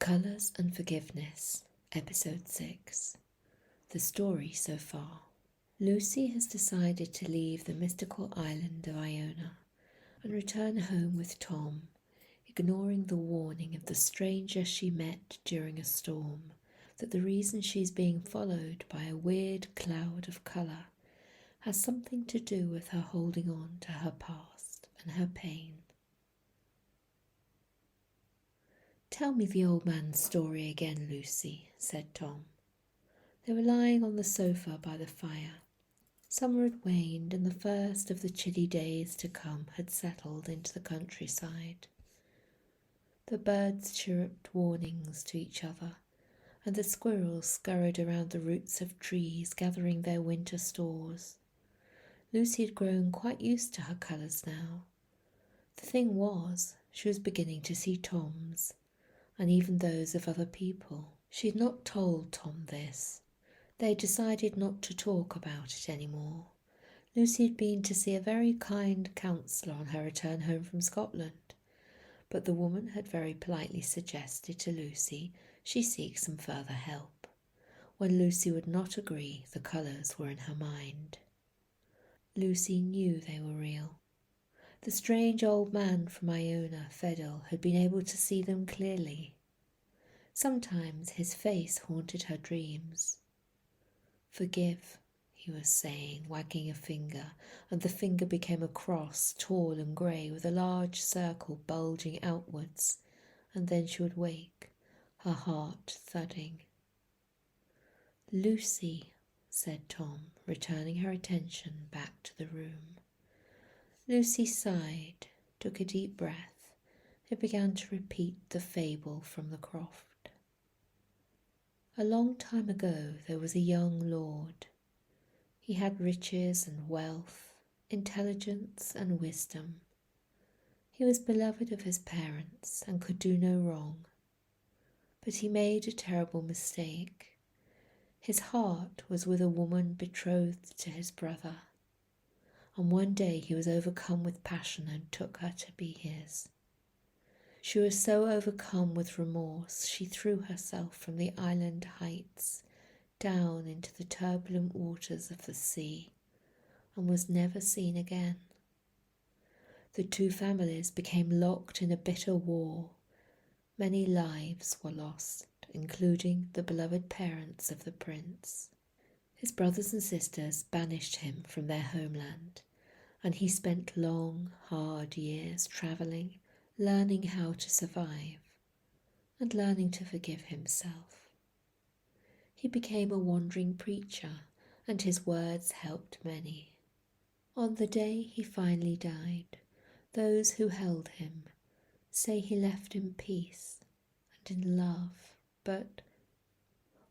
Colours and Forgiveness, Episode 6. The story so far. Lucy has decided to leave the mystical island of Iona and return home with Tom, ignoring the warning of the stranger she met during a storm that the reason she's being followed by a weird cloud of colour has something to do with her holding on to her past and her pain. "Tell me the old man's story again, Lucy," said Tom. They were lying on the sofa by the fire. Summer had waned, and the first of the chilly days to come had settled into the countryside. The birds chirruped warnings to each other, and the squirrels scurried around the roots of trees, gathering their winter stores. Lucy had grown quite used to her colours now. The thing was, she was beginning to see Tom's, and even those of other people. She had not told Tom this. They decided not to talk about it anymore. Lucy had been to see a very kind counsellor on her return home from Scotland, but the woman had very politely suggested to Lucy she seek some further help. When Lucy would not agree, the colours were in her mind. Lucy knew they were real. The strange old man from Iona, Fedel, had been able to see them clearly. Sometimes his face haunted her dreams. "Forgive," he was saying, wagging a finger, and the finger became a cross, tall and grey, with a large circle bulging outwards, and then she would wake, her heart thudding. "Lucy," said Tom, returning her attention back to the room. Lucy sighed, took a deep breath, and began to repeat the fable from the croft. A long time ago there was a young lord. He had riches and wealth, intelligence and wisdom. He was beloved of his parents and could do no wrong. But he made a terrible mistake. His heart was with a woman betrothed to his brother, and one day he was overcome with passion and took her to be his. She was so overcome with remorse, she threw herself from the island heights down into the turbulent waters of the sea and was never seen again. The two families became locked in a bitter war. Many lives were lost, including the beloved parents of the prince. His brothers and sisters banished him from their homeland, and he spent long, hard years travelling, learning how to survive, and learning to forgive himself. He became a wandering preacher, and his words helped many. On the day he finally died, those who held him say he left in peace and in love, but—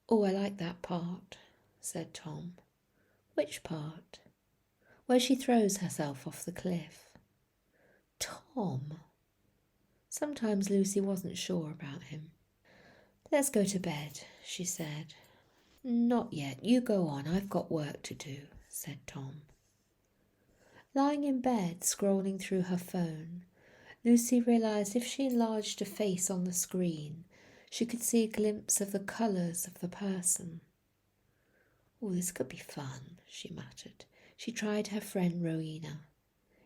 "Oh, I like that part," said Tom. "Which part?" "Where she throws herself off the cliff." "Tom!" Sometimes Lucy wasn't sure about him. "Let's go to bed," she said. "Not yet. You go on. I've got work to do," said Tom. Lying in bed, scrolling through her phone, Lucy realised if she enlarged a face on the screen, she could see a glimpse of the colours of the person. "Oh, this could be fun," she muttered. She tried her friend Rowena.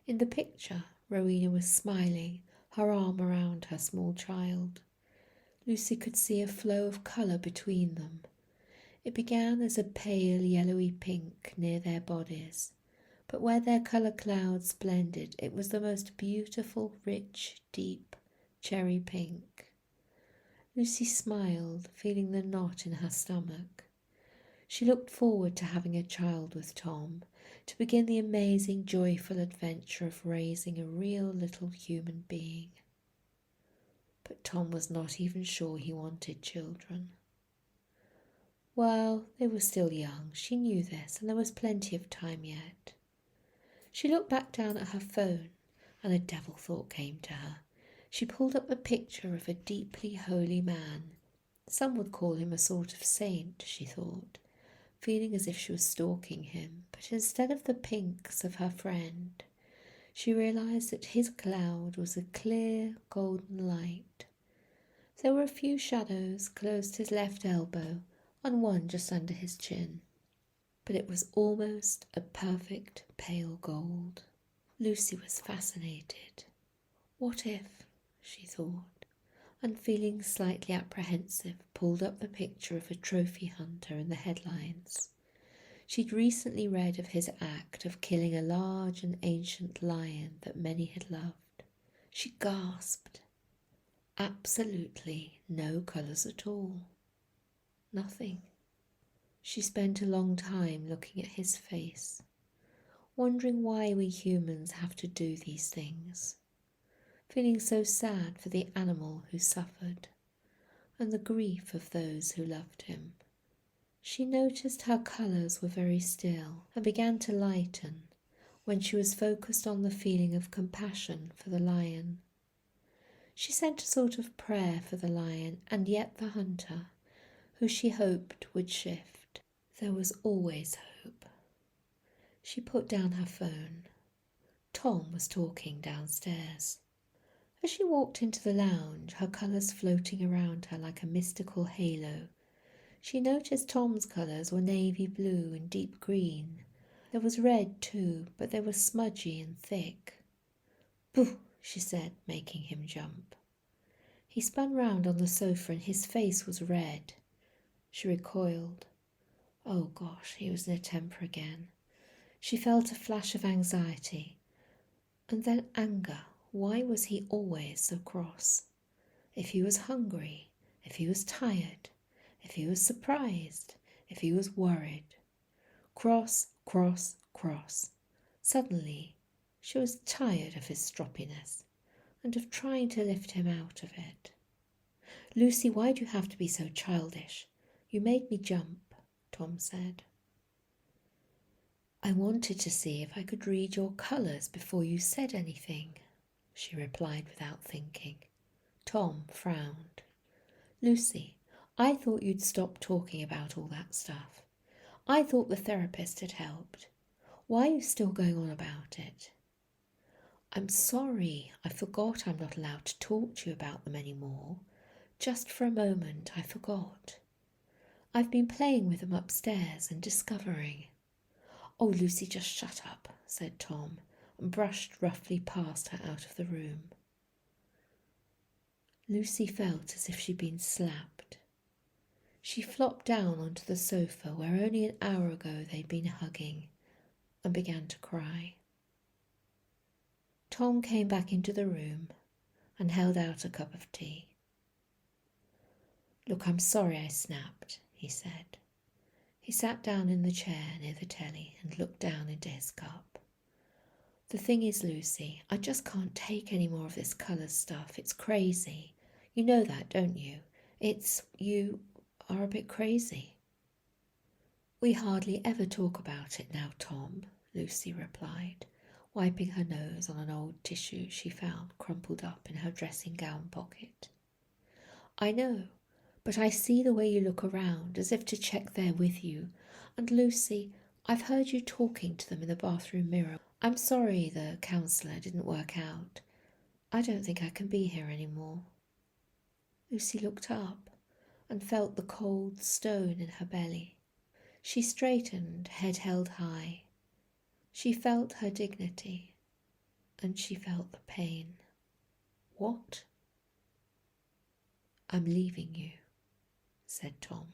In the picture, Rowena was smiling, her arm around her small child. Lucy could see a flow of colour between them. It began as a pale yellowy pink near their bodies, but where their colour clouds blended, it was the most beautiful, rich, deep cherry pink. Lucy smiled, feeling the knot in her stomach. She looked forward to having a child with Tom, to begin the amazing, joyful adventure of raising a real little human being. But Tom was not even sure he wanted children. Well, they were still young, she knew this, and there was plenty of time yet. She looked back down at her phone, and a devil thought came to her. She pulled up a picture of a deeply holy man. Some would call him a sort of saint, she thought, feeling as if she was stalking him, but instead of the pinks of her friend, she realised that his cloud was a clear golden light. There were a few shadows close to his left elbow and one just under his chin, but it was almost a perfect pale gold. Lucy was fascinated. What if, she thought, and feeling slightly apprehensive, pulled up the picture of a trophy hunter in the headlines. She'd recently read of his act of killing a large and ancient lion that many had loved. She gasped. Absolutely no colours at all. Nothing. She spent a long time looking at his face, wondering why we humans have to do these things, feeling so sad for the animal who suffered and the grief of those who loved him. She noticed how colours were very still and began to lighten when she was focused on the feeling of compassion for the lion. She sent a sort of prayer for the lion and yet the hunter, who she hoped would shift. There was always hope. She put down her phone. Tom was talking downstairs. As she walked into the lounge, her colours floating around her like a mystical halo, she noticed Tom's colours were navy blue and deep green. There was red too, but they were smudgy and thick. "Boo!" she said, making him jump. He spun round on the sofa and his face was red. She recoiled. Oh gosh, he was in a temper again. She felt a flash of anxiety, and then anger. Why was he always so cross? If he was hungry, if he was tired, if he was surprised, if he was worried. Cross, cross, cross. Suddenly, she was tired of his stroppiness and of trying to lift him out of it. "Lucy, why do you have to be so childish? You made me jump," Tom said. "I wanted to see if I could read your colours before you said anything," she replied without thinking. Tom frowned. "Lucy, I thought you'd stop talking about all that stuff. I thought the therapist had helped. Why are you still going on about it?" "I'm sorry. I forgot I'm not allowed to talk to you about them anymore. Just for a moment I forgot. I've been playing with them upstairs and discovering." "Oh, Lucy, just shut up," said Tom, and brushed roughly past her out of the room. Lucy felt as if she'd been slapped. She flopped down onto the sofa where only an hour ago they'd been hugging and began to cry. Tom came back into the room and held out a cup of tea. "Look, I'm sorry I snapped," he said. He sat down in the chair near the telly and looked down into his cup. "The thing is, Lucy, I just can't take any more of this colours stuff. It's crazy. You know that, don't you? You are a bit crazy." "We hardly ever talk about it now, Tom," Lucy replied, wiping her nose on an old tissue she found crumpled up in her dressing gown pocket. "I know, but I see the way you look around, as if to check they're with you. And Lucy, I've heard you talking to them in the bathroom mirror. I'm sorry the counsellor didn't work out. I don't think I can be here anymore." Lucy looked up and felt the cold stone in her belly. She straightened, head held high. She felt her dignity, and she felt the pain. "What?" "I'm leaving you," said Tom.